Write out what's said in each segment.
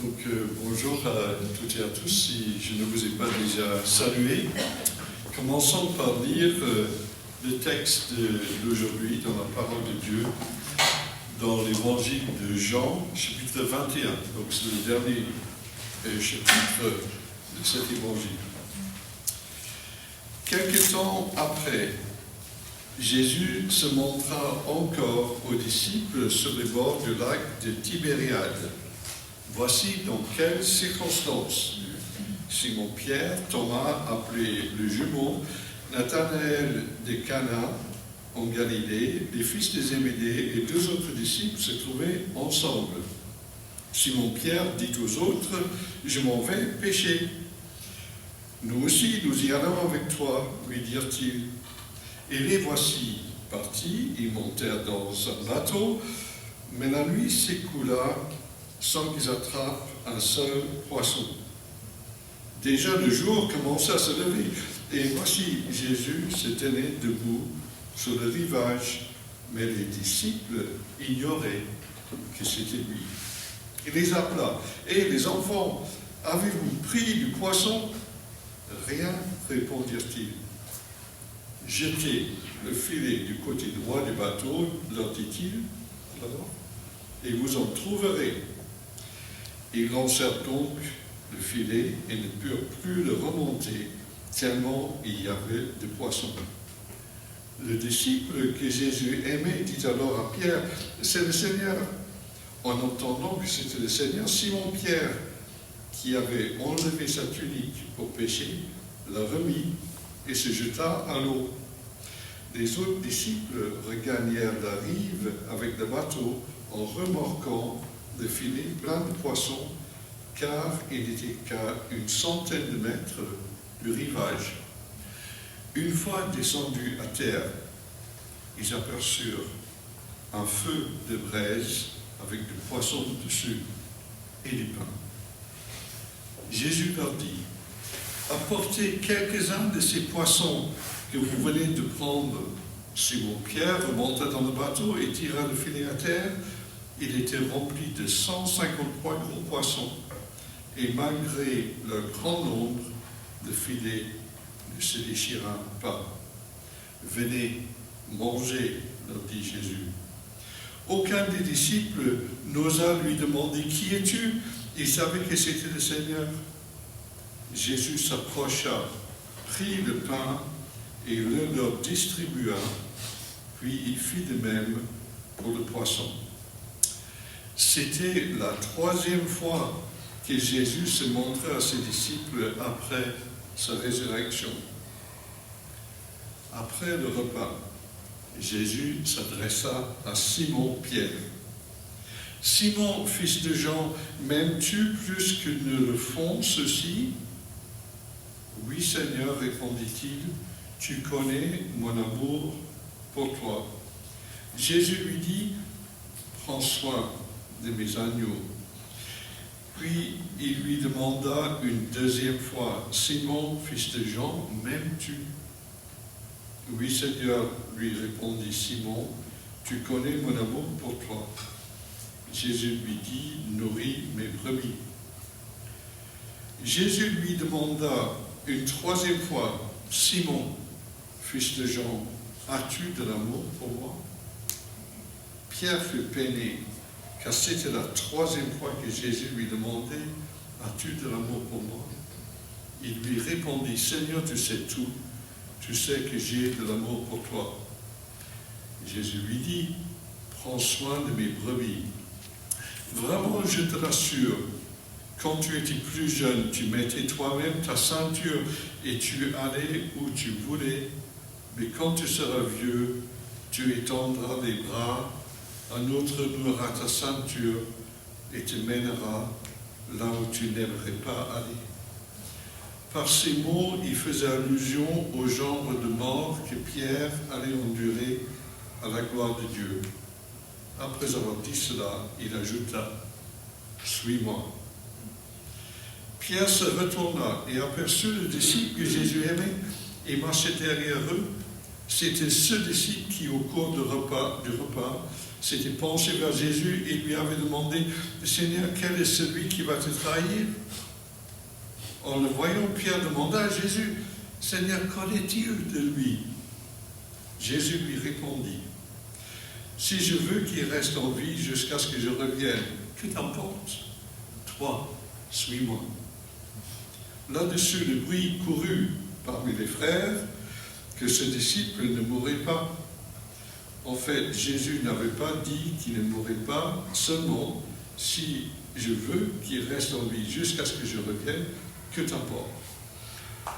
Bonjour à toutes et à tous, si je ne vous ai pas déjà salué. Commençons par lire le texte d'aujourd'hui dans la parole de Dieu, dans l'évangile de Jean, chapitre 21. Donc c'est le dernier chapitre de cet évangile. Quelque temps après, Jésus se montra encore aux disciples sur les bords du lac de Tibériade. Voici dans quelles circonstances Simon-Pierre, Thomas, appelé le jumeau, Nathanaël de Cana, en Galilée, les fils de Zébédée et deux autres disciples se trouvaient ensemble. Simon-Pierre dit aux autres, « Je m'en vais pêcher. »« Nous aussi, nous y allons avec toi, lui dirent-ils. Et les voici partis, ils montèrent dans un bateau, mais la nuit s'écoula sans qu'ils attrapent un seul poisson. Déjà le jour commença à se lever, et voici Jésus se tenait debout sur le rivage, mais les disciples ignoraient que c'était lui. Il les appela, « Et les enfants, avez-vous pris du poisson ?» « Rien, répondirent-ils. »« Jetez le filet du côté droit du bateau, leur dit-il, et vous en trouverez. » Ils lancèrent donc le filet et ne purent plus le remonter, tellement il y avait de poissons. Le disciple que Jésus aimait dit alors à Pierre, « C'est le Seigneur. » En entendant que c'était le Seigneur, Simon-Pierre, qui avait enlevé sa tunique pour pêcher, la remit et se jeta à l'eau. Les autres disciples regagnèrent la rive avec le bateau en remorquant le filet plein de poissons, car il n'était qu'à une centaine de mètres du rivage. Une fois descendus à terre, ils aperçurent un feu de braise avec du poisson dessus et du pain. Jésus leur dit, « Apportez quelques-uns de ces poissons que vous venez de prendre. » Simon-Pierre remonta dans le bateau et tira le filet à terre. Il était rempli de 153 gros poissons, et malgré leur grand nombre, le filet ne se déchira pas. « Venez, mangez, leur dit Jésus. » Aucun des disciples n'osa lui demander « Qui es-tu » Il savait que c'était le Seigneur. Jésus s'approcha, prit le pain et le leur distribua, puis il fit de même pour le poisson. C'était la troisième fois que Jésus se montrait à ses disciples après sa résurrection. Après le repas, Jésus s'adressa à Simon-Pierre. « Simon, fils de Jean, m'aimes-tu plus que ne le font ceux-ci » ?« Oui, Seigneur, répondit-il, tu connais mon amour pour toi. » Jésus lui dit, « Prends soin de mes agneaux. » Puis il lui demanda une deuxième fois, « Simon, fils de Jean, m'aimes-tu » ?« Oui, Seigneur, lui répondit Simon, tu connais mon amour pour toi. » Jésus lui dit, « Nourris mes brebis. » Jésus lui demanda une troisième fois, « Simon, fils de Jean, as-tu de l'amour pour moi ?» Pierre fut peiné, car c'était la troisième fois que Jésus lui demandait, « As-tu de l'amour pour moi ?» Il lui répondit, « Seigneur, tu sais tout, tu sais que j'ai de l'amour pour toi. » Jésus lui dit, « Prends soin de mes brebis. Vraiment, je te rassure, quand tu étais plus jeune, tu mettais toi-même ta ceinture et tu allais où tu voulais. Mais quand tu seras vieux, tu étendras les bras, un autre nouera ta ceinture et te mènera là où tu n'aimerais pas aller. » Par ces mots, il faisait allusion au genre de mort que Pierre allait endurer à la gloire de Dieu. Après avoir dit cela, il ajouta, « Suis-moi. » Pierre se retourna et aperçut le disciple que Jésus aimait et marchait derrière eux. C'était ce disciple qui, au cours du repas, s'était penché vers Jésus et lui avait demandé, Seigneur, quel est celui qui va te trahir? En le voyant, Pierre demanda à Jésus, Seigneur, qu'en est-il de lui? Jésus lui répondit, si je veux qu'il reste en vie jusqu'à ce que je revienne, que t'importe? Toi, suis-moi. Là-dessus, le bruit courut parmi les frères que ce disciple ne mourrait pas. En fait, Jésus n'avait pas dit qu'il ne mourrait pas, seulement si je veux qu'il reste en vie jusqu'à ce que je revienne, que t'importe.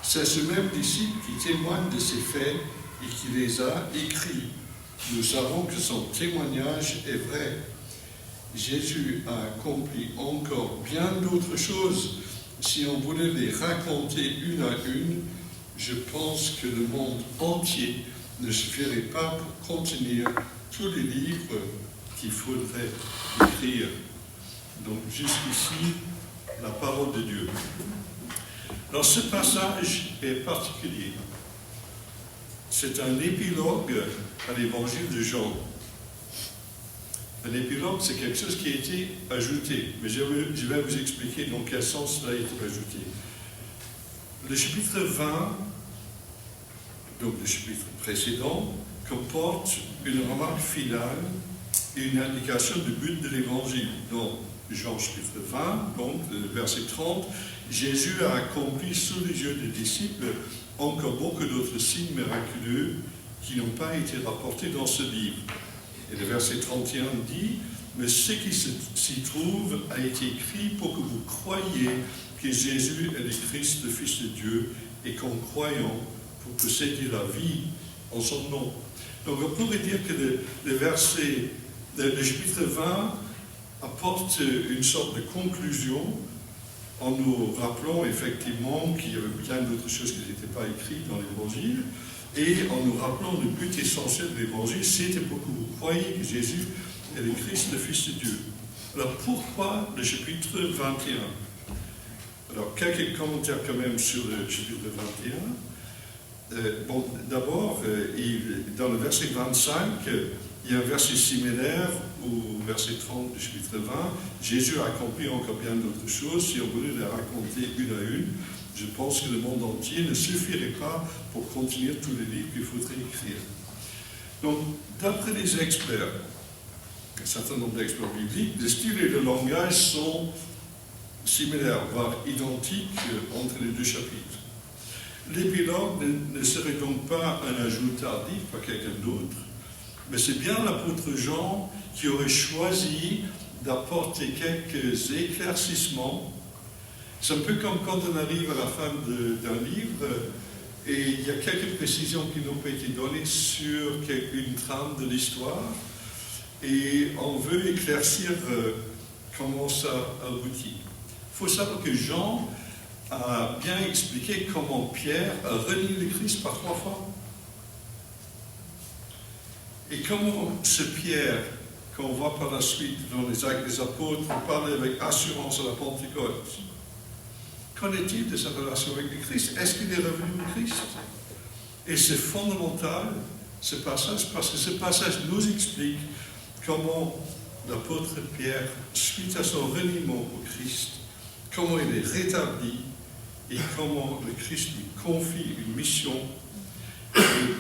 C'est ce même disciple qui témoigne de ces faits et qui les a écrits. Nous savons que son témoignage est vrai. Jésus a accompli encore bien d'autres choses. Si on voulait les raconter une à une, je pense que le monde entier ne suffirait pas pour contenir tous les livres qu'il faudrait écrire. Donc jusqu'ici, la parole de Dieu. Alors ce passage est particulier. C'est un épilogue à l'évangile de Jean. Un épilogue, c'est quelque chose qui a été ajouté. Mais je vais vous expliquer dans quel sens cela a été ajouté. Le chapitre 20, donc le chapitre précédent, comporte une remarque finale et une indication du but de l'évangile. Dans Jean chapitre 20, donc verset 30, Jésus a accompli sous les yeux des disciples encore beaucoup d'autres signes miraculeux qui n'ont pas été rapportés dans ce livre. Et le verset 31 dit, mais ce qui s'y trouve a été écrit pour que vous croyiez que Jésus est le Christ, le Fils de Dieu, et qu'en croyant, vous possédez la vie en son nom. Donc on pourrait dire que le chapitre 20 apporte une sorte de conclusion en nous rappelant effectivement qu'il y avait bien d'autres choses qui n'étaient pas écrites dans l'Évangile, et en nous rappelant le but essentiel de l'Évangile, c'était pour que vous croyiez que Jésus est le Christ, le Fils de Dieu. Alors pourquoi le chapitre 21? Alors quelques commentaires quand même sur le chapitre 21. Bon, d'abord, dans le verset 25, il y a un verset similaire au verset 30 du chapitre 20. Jésus a accompli encore bien d'autres choses. Si on voulait les raconter une à une, je pense que le monde entier ne suffirait pas pour contenir tous les livres qu'il faudrait écrire. Donc, d'après les experts, un certain nombre d'experts bibliques, le style et le langage sont similaires, voire identiques entre les deux chapitres. L'épilogue ne serait donc pas un ajout tardif par quelqu'un d'autre, mais c'est bien l'apôtre Jean qui aurait choisi d'apporter quelques éclaircissements. C'est un peu comme quand on arrive à la fin d'un livre et il y a quelques précisions qui n'ont pas été données sur une trame de l'histoire et on veut éclaircir comment ça aboutit. Il faut savoir que Jean a bien expliqué comment Pierre a renié le Christ par 3 fois. Et comment ce Pierre, qu'on voit par la suite dans les Actes des Apôtres, parle avec assurance à la Pentecôte. Qu'en est-il de sa relation avec le Christ? Est-ce qu'il est revenu au Christ? Et c'est fondamental, ce passage, parce que ce passage nous explique comment l'apôtre Pierre, suite à son reniement au Christ, comment il est rétabli et comment le Christ lui confie une mission et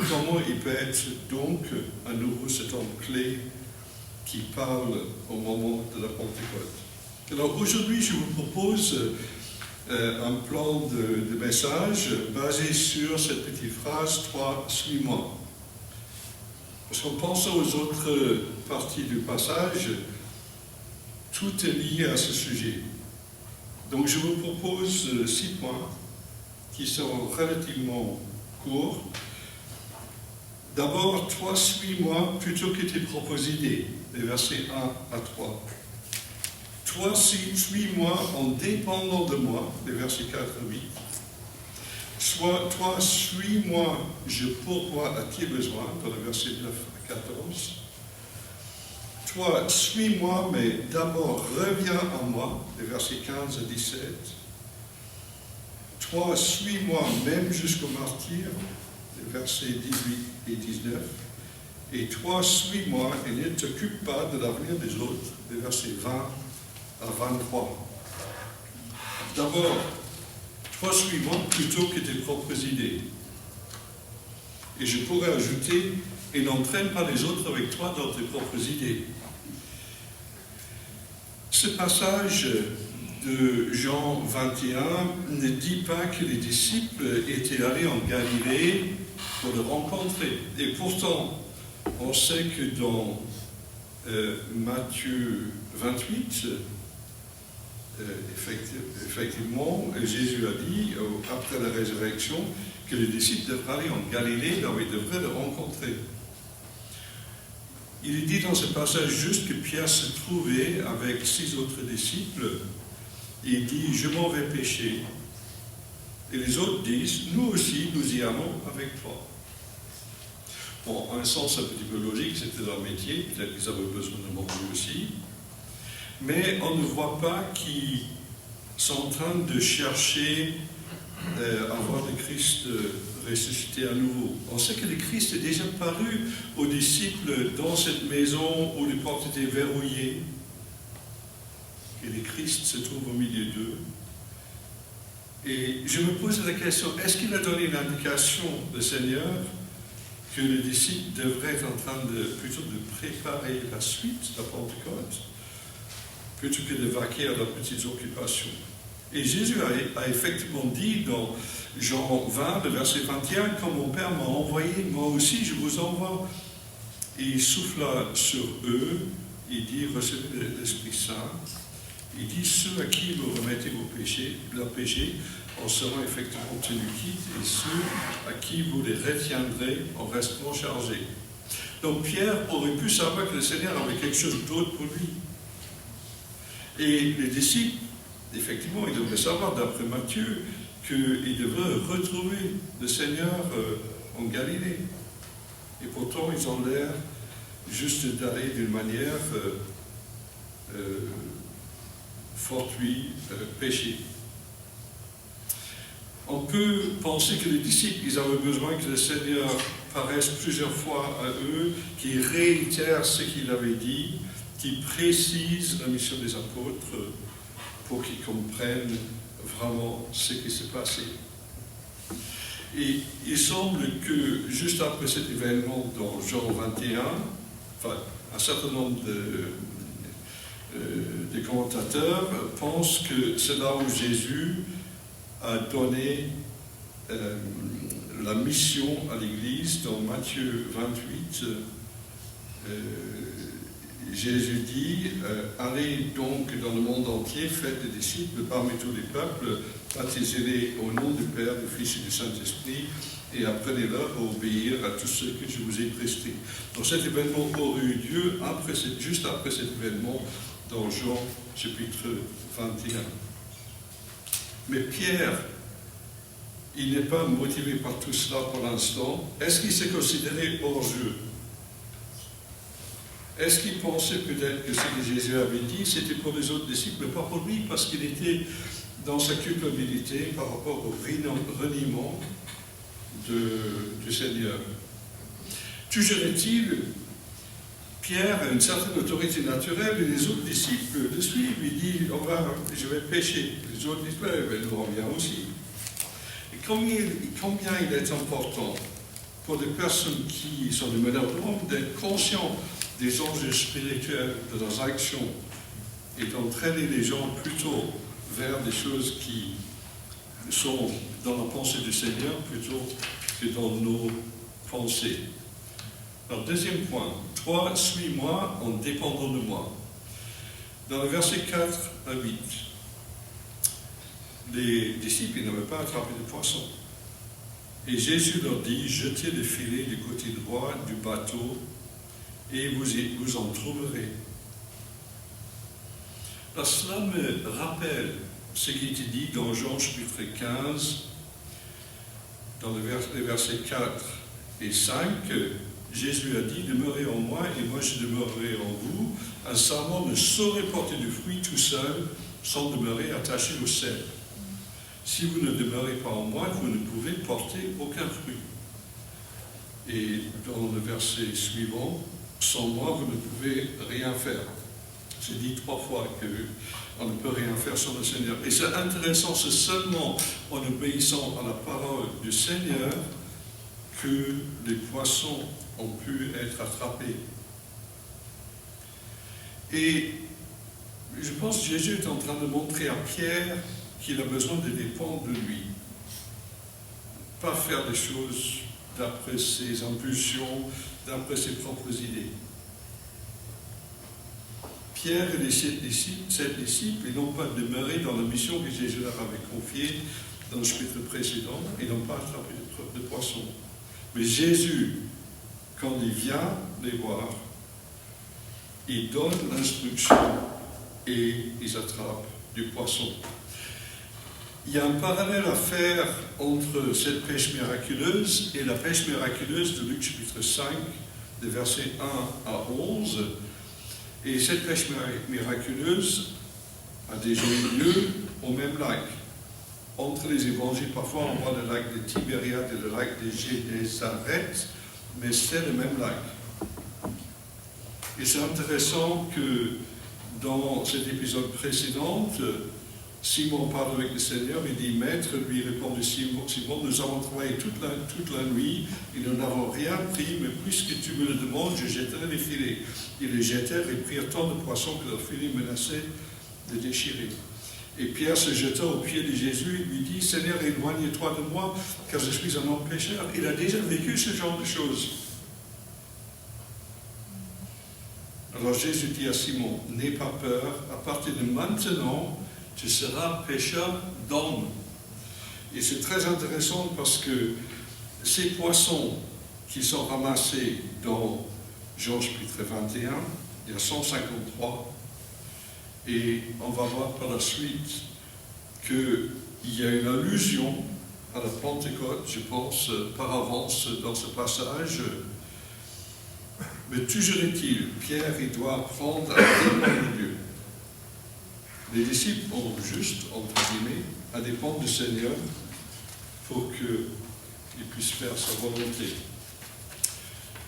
comment il peut être donc à nouveau cet homme clé qui parle au moment de la Pentecôte. Alors aujourd'hui, je vous propose un plan de message basé sur cette petite phrase « Toi, suis-moi ». Parce qu'en pensant aux autres parties du passage, tout est lié à ce sujet. Donc je vous propose 6 points qui sont relativement courts. D'abord, toi, suis-moi plutôt que tes propres idées, les versets 1 à 3. Toi, suis-moi en dépendant de moi, les versets 4 à 8. Toi, suis-moi, je pourvois à tes besoins, dans les versets 9 à 14. Toi, suis-moi, mais d'abord reviens à moi, les versets 15 à 17. Toi, suis-moi même jusqu'au martyre, les versets 18 et 19. Et toi, suis-moi et ne t'occupe pas de l'avenir des autres. Les versets 20 à 23. D'abord, toi, suis-moi plutôt que tes propres idées. Et je pourrais ajouter, et n'entraîne pas les autres avec toi dans tes propres idées. Ce passage de Jean 21 ne dit pas que les disciples étaient allés en Galilée pour le rencontrer. Et pourtant, on sait que dans Matthieu 28, effectivement, Jésus a dit, après la résurrection, que les disciples devraient aller en Galilée, là où ils devraient le rencontrer. Il est dit dans ce passage juste que Pierre se trouvait avec 6 autres disciples, et il dit, je m'en vais pêcher. Et les autres disent, nous aussi, nous y allons avec toi. Bon, en un sens un petit peu logique, c'était leur métier, peut-être qu'ils avaient besoin de manger aussi. Mais on ne voit pas qu'ils sont en train de chercher à voir le Christ ressuscité à nouveau. On sait que le Christ est déjà paru aux disciples dans cette maison où les portes étaient verrouillées. Et le Christ se trouve au milieu d'eux. Et je me pose la question, est-ce qu'il a donné l'indication, le Seigneur, que les disciples devraient être en train plutôt de préparer la suite de la Pentecôte, plutôt que de vaquer à leurs petites occupations? Et Jésus a effectivement dit dans Jean 20, le verset 21, « Quand mon Père m'a envoyé, moi aussi je vous envoie. » Et il souffla sur eux, il dit, « Recevez l'Esprit Saint. » Il dit, « Ceux à qui vous remettez leurs péchés, en seront effectivement tenus quittes, et ceux à qui vous les retiendrez en resteront chargés. » Donc Pierre aurait pu savoir que le Seigneur avait quelque chose d'autre pour lui. Et les disciples, effectivement, ils devraient savoir, d'après Matthieu, qu'ils devraient retrouver le Seigneur en Galilée. Et pourtant, ils ont l'air juste d'aller d'une manière fortuite, péché. On peut penser que les disciples, ils avaient besoin que le Seigneur paraisse plusieurs fois à eux, qu'il réitère ce qu'il avait dit, qu'il précise la mission des apôtres pour qu'ils comprennent vraiment ce qui s'est passé. Et il semble que juste après cet événement dans Jean 21, enfin, un certain nombre de commentateurs pensent que c'est là où Jésus a donné la mission à l'Église. Dans Matthieu 28, Jésus dit, allez donc dans le monde entier, faites des disciples parmi tous les peuples, baptisez-les au nom du Père, du Fils et du Saint-Esprit, et apprenez-leur à obéir à tout ce que je vous ai prescrit. Donc cet événement aurait eu lieu juste après cet événement dans Jean chapitre 21. Mais Pierre, il n'est pas motivé par tout cela pour l'instant. Est-ce qu'il s'est considéré hors jeu? Est-ce qu'il pensait peut-être que ce que Jésus avait dit, c'était pour les autres disciples, mais pas pour lui, parce qu'il était dans sa culpabilité par rapport au reniement du Seigneur? Toujours est-il, Pierre a une certaine autorité naturelle et les autres disciples le suivent. Il dit, je vais pêcher. Les autres disent, nous on vient aussi. Et combien il est important pour des personnes qui sont des meneurs de monde d'être conscients des enjeux spirituels de leurs actions et d'entraîner les gens plutôt vers des choses qui sont dans la pensée du Seigneur plutôt que dans nos pensées. Alors, deuxième point, toi, suis-moi en dépendant de moi. Dans le verset 4 à 8, les disciples n'avaient pas attrapé de poisson. Et Jésus leur dit, jetez le filet du côté droit du bateau et vous en trouverez. Alors, cela me rappelle ce qui était dit dans Jean chapitre 15, dans les versets 4 et 5, Jésus a dit, demeurez en moi et moi je demeurerai en vous. Un sarment ne saurait porter du fruit tout seul sans demeurer attaché au sel. Si vous ne demeurez pas en moi, vous ne pouvez porter aucun fruit. Et dans le verset suivant, sans moi, vous ne pouvez rien faire. C'est dit 3 fois qu'on ne peut rien faire sans le Seigneur. Et c'est intéressant, c'est seulement en obéissant à la parole du Seigneur que les poissons ont pu être attrapés. Et je pense que Jésus est en train de montrer à Pierre qu'il a besoin de dépendre de lui. Pas faire des choses d'après ses impulsions, d'après ses propres idées. Pierre et les 7 disciples, ils n'ont pas demeuré dans la mission que Jésus leur avait confiée dans le chapitre précédent, ils n'ont pas attrapé de poissons. Mais Jésus, quand il vient les voir, il donne l'instruction et ils attrapent du poisson. Il y a un parallèle à faire entre cette pêche miraculeuse et la pêche miraculeuse de Luc chapitre 5, des versets 1 à 11. Et cette pêche miraculeuse a déjà eu lieu au même lac. Entre les évangiles, parfois on voit le lac de Tibériade et le lac de Génézareth, mais c'est le même lac. Et c'est intéressant que dans cet épisode précédent, Simon parle avec le Seigneur, il dit, Maître, lui répond Simon, nous avons travaillé toute la nuit et nous n'avons rien pris, mais puisque tu me le demandes, je jetterai les filets. Ils les jettèrent et prirent tant de poissons que leurs filets menaçaient de déchirer. Et Pierre se jeta aux pieds de Jésus et lui dit, Seigneur, éloigne-toi de moi, car je suis un homme pécheur. Il a déjà vécu ce genre de choses. Alors Jésus dit à Simon, n'aie pas peur, à partir de maintenant, tu seras pêcheur d'hommes. Et c'est très intéressant parce que ces poissons qui sont ramassés dans Jean chapitre 21, il y a 153, et on va voir par la suite qu'il y a une allusion à la Pentecôte, je pense, par avance dans ce passage. Mais toujours est-il, Pierre, il doit apprendre à dépendre de Dieu. Les disciples ont juste, entre guillemets, à dépendre du Seigneur pour qu'il puisse faire sa volonté.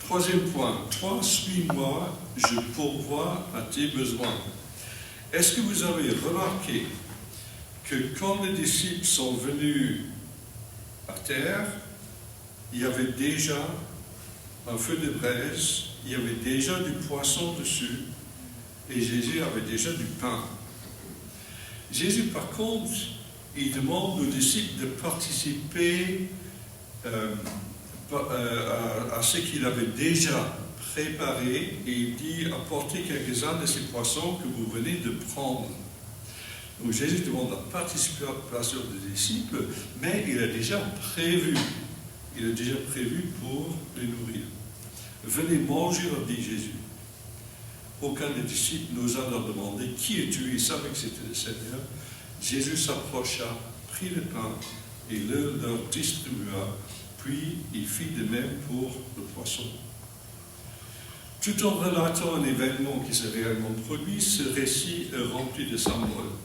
Troisième point, toi, suis-moi, je pourvois à tes besoins. Est-ce que vous avez remarqué que quand les disciples sont venus à terre, il y avait déjà un feu de braise, il y avait déjà du poisson dessus, et Jésus avait déjà du pain. Jésus, par contre, il demande aux disciples de participer à ce qu'il avait déjà préparé, et il dit apportez quelques-uns de ces poissons que vous venez de prendre. Donc Jésus demande la participation des disciples, mais il a déjà prévu pour les nourrir. Venez manger, leur dit Jésus. Aucun des disciples n'osa leur demander qui es-tu. Ils savaient que c'était le Seigneur. Jésus s'approcha, prit le pain et le leur distribua, puis il fit de même pour le poisson. Tout en relatant un événement qui s'est réellement produit, ce récit est rempli de symboles.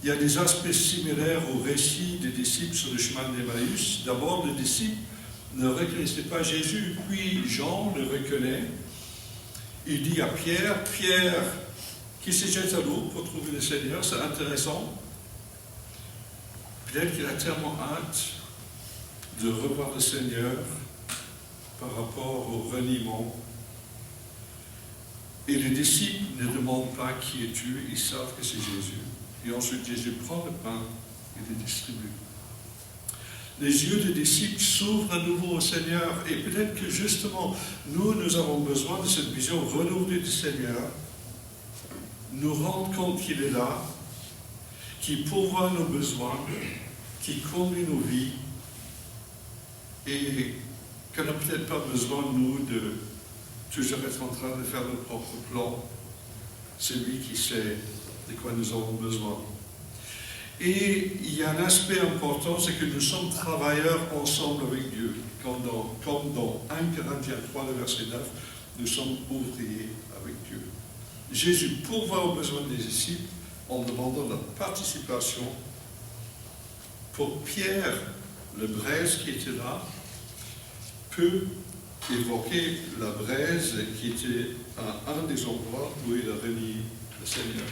Il y a des aspects similaires au récit des disciples sur le chemin d'Emmaüs. D'abord, les disciples ne reconnaissaient pas Jésus, puis Jean le reconnaît. Il dit à Pierre, Pierre qui se jette à l'eau pour trouver le Seigneur, c'est intéressant. Peut-être qu'il a tellement hâte de revoir le Seigneur par rapport au reniement. Et les disciples ne demandent pas qui es-tu, ils savent que c'est Jésus. Et ensuite Jésus prend le pain et le distribue. Les yeux des disciples s'ouvrent à nouveau au Seigneur, et peut-être que justement, nous avons besoin de cette vision renouvelée du Seigneur, nous rendre compte qu'il est là, qui pourvoit nos besoins, qui conduit nos vies, et qu'on n'a peut-être pas besoin, nous, de toujours être en train de faire nos propres plans. C'est lui qui sait de quoi nous avons besoin. Et il y a un aspect important, c'est que nous sommes travailleurs ensemble avec Dieu. Comme dans 1 Corinthiens 3, le verset 9, nous sommes ouvriers avec Dieu. Jésus pourvoit aux besoins des disciples en demandant la participation. Pour Pierre, le braise qui était là, peut évoquer la braise qui était à un des endroits où il a renié le Seigneur.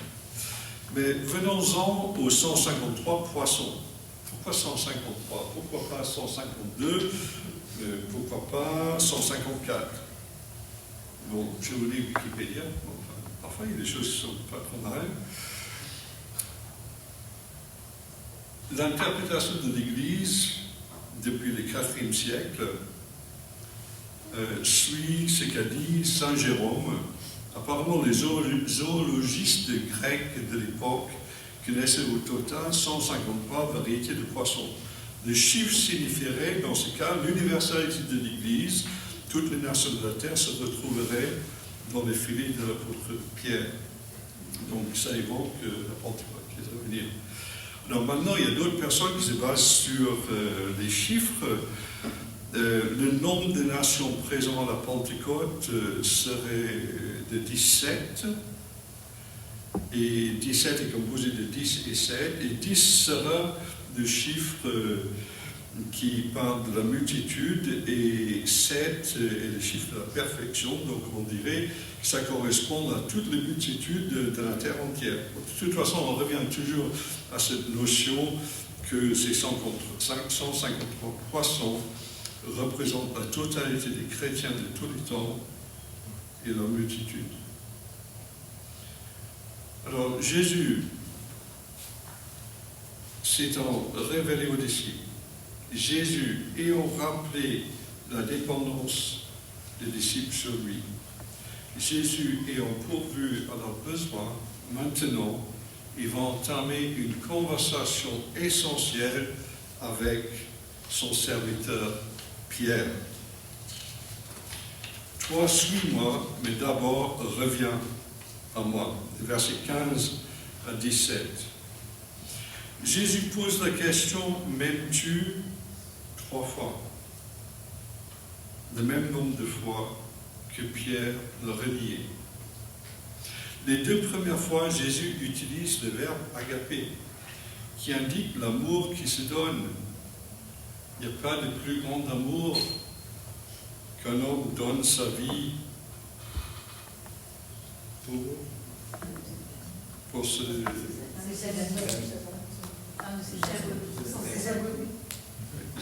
Mais venons-en aux 153 poissons. Pourquoi 153? Pourquoi pas 152? Pourquoi pas 154? Bon, je vous lis Wikipédia. Bon, parfois, il y a des choses qui ne sont pas trop mal. L'interprétation de l'Église, depuis le IVe siècle, suit ce qu'a dit Saint Jérôme. Apparemment, les zoologistes grecs de l'époque connaissaient au total 153 variétés de poissons. Le chiffre signifierait, dans ce cas, l'universalité de l'Église. Toutes les nations de la terre se retrouveraient dans les filets de l'apôtre Pierre. Donc, ça évoque la Pentecôte qui va venir. Alors maintenant, il y a d'autres personnes qui se basent sur les chiffres. Le nombre de nations présentes à la Pentecôte serait de 17. Et 17 est composé de 10 et 7. Et 10 sera le chiffre qui parle de la multitude. Et 7 est le chiffre de la perfection. Donc on dirait que ça correspond à toutes les multitudes de la terre entière. De toute façon, on revient toujours à cette notion que ces 153 poissons représentent la totalité des chrétiens de tous les temps et leur multitude. Alors, Jésus s'étant révélé aux disciples, Jésus ayant rappelé la dépendance des disciples sur lui, Jésus ayant pourvu à leurs besoins, maintenant, il va entamer une conversation essentielle avec son serviteur Pierre. Toi, suis-moi, mais d'abord reviens à moi. Versets 15 à 17. Jésus pose la question, m'aimes-tu 3 fois? Le même nombre de fois que Pierre l'a renié. Les 2 premières fois, Jésus utilise le verbe agapé, qui indique l'amour qui se donne. Il n'y a pas de plus grand amour qu'un homme donne sa vie pour se...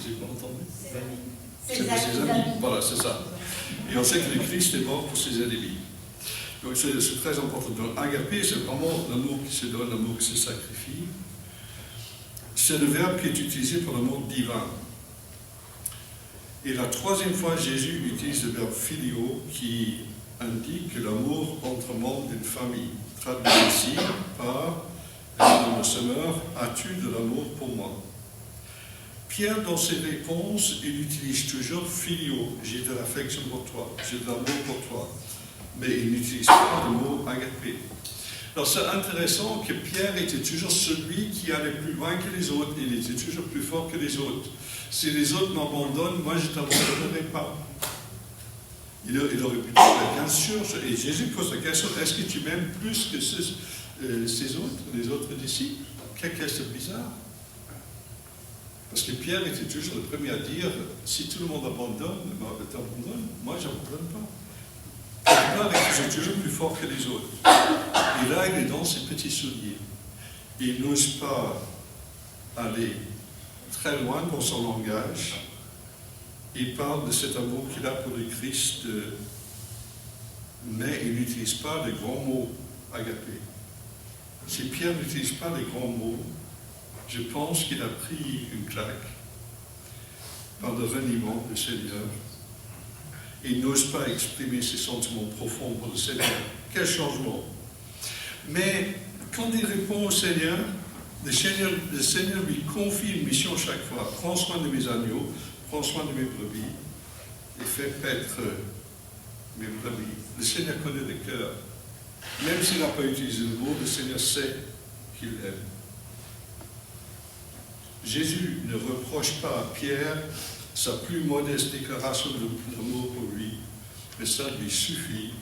J'ai pas entendu. C'est pour ses amis. Voilà, c'est ça. Et on sait que le Christ est mort pour ses ennemis. Donc c'est très important. Donc agapé, c'est vraiment l'amour qui se donne, l'amour qui se sacrifie. C'est le verbe qui est utilisé pour l'amour divin. Et la 3e fois, Jésus utilise le verbe filio qui indique l'amour entre membres d'une famille. Traduit ici par le semeur, as-tu de l'amour pour moi? Pierre, dans ses réponses, il utilise toujours filio, j'ai de l'affection pour toi, j'ai de l'amour pour toi. Mais il n'utilise pas le mot agapé. Alors c'est intéressant que Pierre était toujours celui qui allait plus loin que les autres, il était toujours plus fort que les autres. Si les autres m'abandonnent, moi je ne t'abandonnerai pas. Il aurait pu dire, bien sûr, et Jésus pose la question, est-ce que tu m'aimes plus que ces autres, les autres disciples? Qu'est-ce que bizarre? Parce que Pierre était toujours le premier à dire, si tout le monde t'abandonne, moi je n'abandonne pas. Il est toujours plus fort que les autres. Et là, il est dans ses petits souliers. Il n'ose pas aller très loin dans son langage. Il parle de cet amour qu'il a pour le Christ, mais il n'utilise pas les grands mots agapé. Si Pierre n'utilise pas les grands mots, je pense qu'il a pris une claque par le reniement du Seigneur. Il n'ose pas exprimer ses sentiments profonds pour le Seigneur. Quel changement! Mais quand il répond au Seigneur, le Seigneur lui confie une mission chaque fois. Prends soin de mes agneaux, prends soin de mes brebis et fais paître mes brebis. Le Seigneur connaît le cœur. Même s'il n'a pas utilisé le mot, le Seigneur sait qu'il aime. Jésus ne reproche pas à Pierre sa plus modeste déclaration d'amour pour lui, mais ça lui suffit.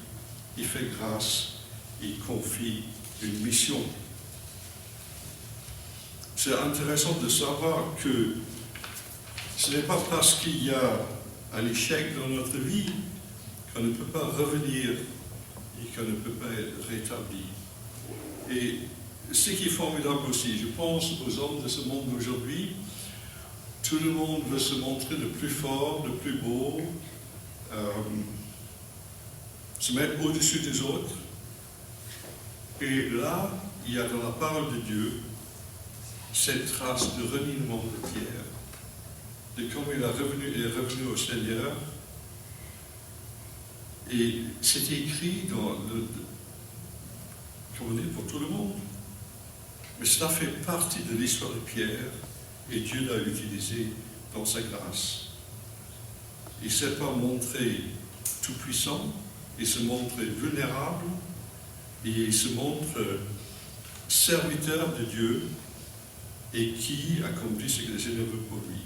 Il fait grâce, il confie une mission. C'est intéressant de savoir que ce n'est pas parce qu'il y a un échec dans notre vie, qu'on ne peut pas revenir et qu'on ne peut pas être rétabli. Et ce qui est formidable aussi, je pense aux hommes de ce monde d'aujourd'hui, tout le monde veut se montrer le plus fort, le plus beau, se mettre au-dessus des autres. Et là, il y a dans la parole de Dieu cette trace de reniement de Pierre, de comment il est revenu au Seigneur. Et c'est écrit comment dire, pour tout le monde. Mais cela fait partie de l'histoire de Pierre et Dieu l'a utilisé dans sa grâce. Il ne s'est pas montré tout-puissant, il se montre vulnérable et il se montre serviteur de Dieu et qui accomplit ce que le Seigneur veut pour lui.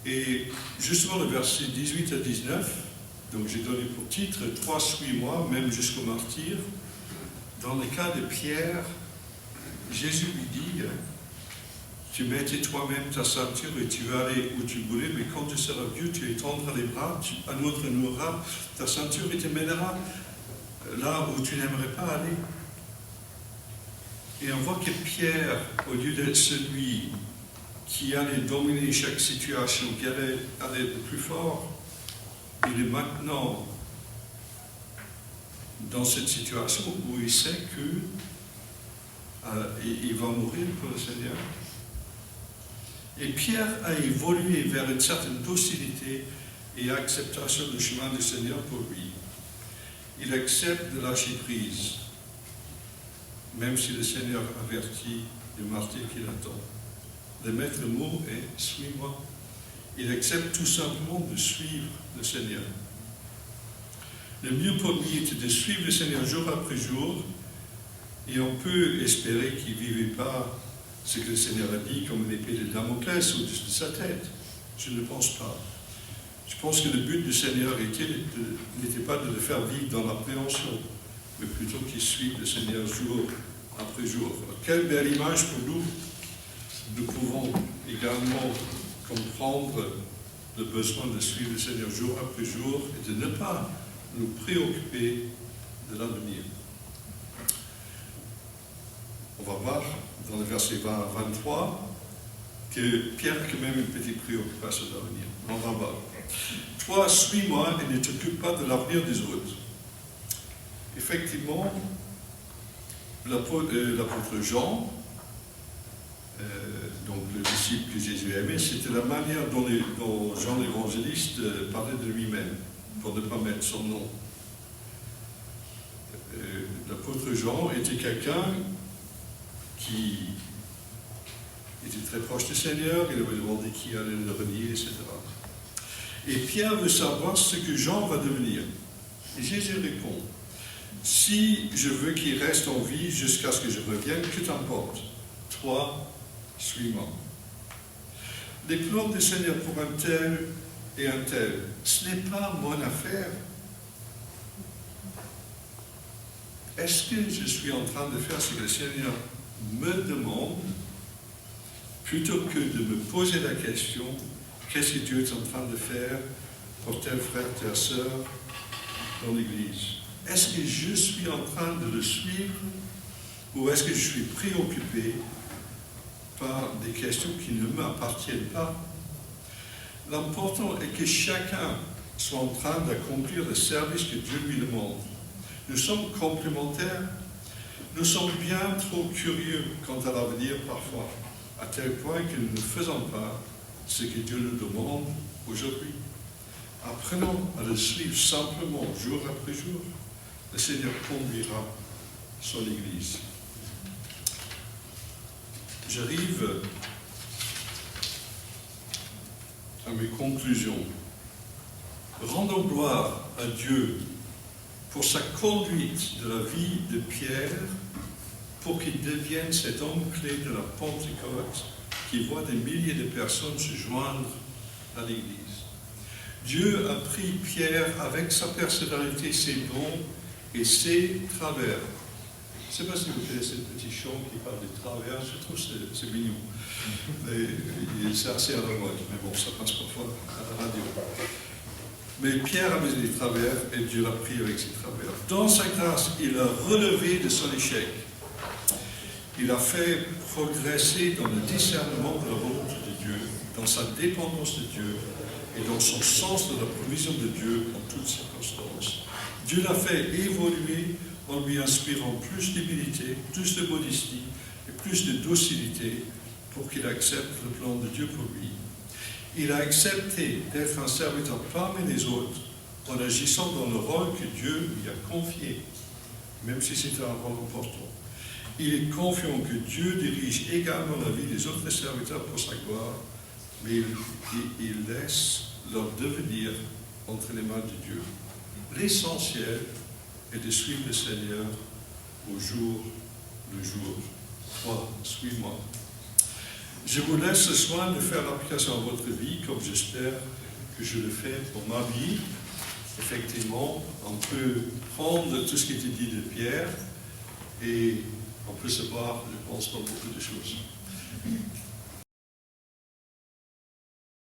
Et justement le verset 18 à 19, donc j'ai donné pour titre « Toi suis-moi, même jusqu'au martyr ». Dans le cas de Pierre, Jésus lui dit « Tu mettais toi-même ta ceinture et tu vas aller où tu voulais, mais quand tu seras vieux, tu étendras les bras, un autre nouera ta ceinture et te mènera là où tu n'aimerais pas aller. » Et on voit que Pierre, au lieu d'être celui qui allait dominer chaque situation, qui allait être le plus fort, il est maintenant dans cette situation où il sait qu'il va mourir pour le Seigneur. Et Pierre a évolué vers une certaine docilité et acceptation du chemin du Seigneur pour lui. Il accepte de lâcher prise, même si le Seigneur avertit le martyr qui l'attend. Le maître mot est « suis-moi ». Il accepte tout simplement de suivre le Seigneur. Le mieux pour lui était de suivre le Seigneur jour après jour, et on peut espérer qu'il ne vivait pas ce que le Seigneur a dit comme une épée de Damoclès au-dessus de sa tête. Je ne pense pas. Je pense que le but du Seigneur n'était pas de le faire vivre dans l'appréhension, mais plutôt qu'il suive le Seigneur jour après jour. Alors, quelle belle image pour nous. Nous pouvons également comprendre le besoin de suivre le Seigneur jour après jour et de ne pas nous préoccuper de l'avenir. On va voir dans le verset 20 à 23 que Pierre a quand même une petite préoccupation de l'avenir. On va voir. Toi, suis-moi et ne t'occupe pas de l'avenir des autres. Effectivement, l'apôtre Jean, donc le disciple que Jésus aimait, c'était la manière dont Jean l'évangéliste parlait de lui-même, pour ne pas mettre son nom. L'apôtre Jean était quelqu'un qui était très proche du Seigneur, il avait demandé qui allait le renier, etc. Et Pierre veut savoir ce que Jean va devenir. Et Jésus répond, « Si je veux qu'il reste en vie jusqu'à ce que je revienne, que t'importe? Toi, suis-moi. » Les plans du Seigneur pour un tel et un tel, ce n'est pas mon affaire. Est-ce que je suis en train de faire ce que le Seigneur me demande, plutôt que de me poser la question, qu'est-ce que Dieu est en train de faire pour tel frère, telle sœur dans l'Église? Est-ce que je suis en train de le suivre ou est-ce que je suis préoccupé par des questions qui ne m'appartiennent pas? L'important est que chacun soit en train d'accomplir le service que Dieu lui demande. Nous sommes complémentaires. Nous sommes bien trop curieux quant à l'avenir parfois, à tel point que nous ne faisons pas ce que Dieu nous demande aujourd'hui. Apprenons à le suivre simplement, jour après jour. Le Seigneur conduira son Église. J'arrive à mes conclusions. Rendons gloire à Dieu pour sa conduite de la vie de Pierre, pour qu'il devienne cet homme clé de la Pentecôte qui voit des milliers de personnes se joindre à l'Église. Dieu a pris Pierre avec sa personnalité, ses dons et ses travers Je ne sais pas si vous connaissez ce petit chant qui parle des travers, je trouve que c'est mignon. C'est assez à la mode, mais bon, ça passe parfois à la radio. Mais Pierre avait des travers et Dieu l'a pris avec ses travers. Dans sa grâce, il a relevé de son échec. Il a fait progresser dans le discernement de la volonté de Dieu, dans sa dépendance de Dieu et dans son sens de la provision de Dieu en toutes circonstances. Dieu l'a fait évoluer en lui inspirant plus d'humilité, plus de modestie et plus de docilité pour qu'il accepte le plan de Dieu pour lui. Il a accepté d'être un serviteur parmi les autres en agissant dans le rôle que Dieu lui a confié, même si c'était un rôle important. Il est confiant que Dieu dirige également la vie des autres serviteurs pour sa gloire, mais il laisse leur devenir entre les mains de Dieu. L'essentiel est de suivre le Seigneur au jour le jour. 3. Suis-moi. Je vous laisse ce soin de faire l'application à votre vie, comme j'espère que je le fais pour ma vie. Effectivement, on peut prendre tout ce qui était dit de Pierre et on peut se voir, je pense, dans beaucoup de choses.